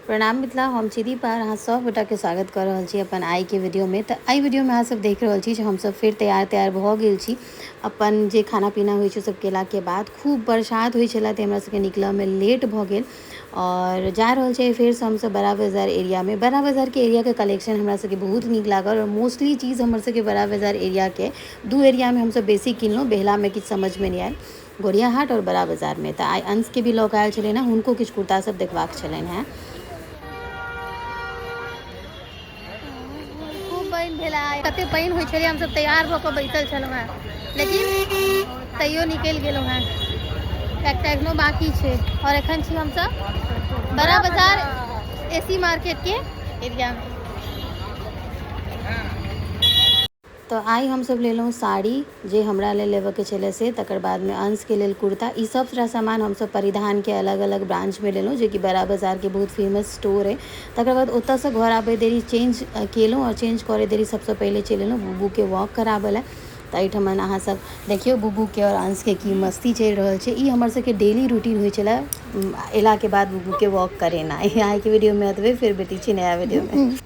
प्रणाम मिथिला, हम छी दीपा। अहाँ सब गोटा के स्वागत कर रहल छी अपन आई के वीडियो में। तो आई वीडियो में अहाँ सब देख रहल छी हम सब फिर तैयार भ गेल छी। अपन जे खाना पीना होइ छै सब केला के बाद खूब बरसात होइ छला त हमरा सबके निकलऽ में लेट भ गेल और जा रहल छै फिर से हम सब बड़ा बाजार एरिया में। बड़ा बाजार के एरिया के कलेक्शन हमरा सबके बहुत नीक लागल और मोस्टली चीज़ हमर सबके बड़ा बाजार एरिया के दू एरिया में हम सब बेसी किनलहुँ। बेहला में किछु समझ में नहीं आयल, गोड़िया हाट और बड़ा बाजार में। तो आई अंश के भी लोग आयल छलै ना, हुनको किछु कुर्ता सब देखबाक छलनि हैं। खूब पानि भेला, कते पानि होइ छलै, हम सब तैयार भ क बैसल छलहुँ हैं, लेकिन तैयो निकलि गेलहुँ हैं। एकटा एखनो बाकी छै और एखन छी हम सब बड़ा बाजार एसी मार्केट के एरिया में। तो आई हम सब लेलहुँ साड़ी जे हमरा ले लेबऽ के छलै से, तकर बाद में अंश के लेल कुर्ता। ई सब तरह सामान हम सब परिधान के अलग अलग ब्रांच में लेलहुँ, जे कि बड़ा बाजार के बहुत फेमस स्टोर है। तकर बाद ओतऽ से घर आबे देरी चेंज केलहुँ और चेंज करे देरी सबसे पहले चलि एलहुँ बुब्बू के वॉक कराबे ला। तो एहिठमन अहाँ सब देखियो बुब्बू के और अंश के की मस्ती चलि रहल छै। ई हमर सबके डेली रूटीन होइ छलै एला के बाद बुब्बू के वॉक करेना। आई के वीडियो में एतबे, फिर बेटी छी नया वीडियो में।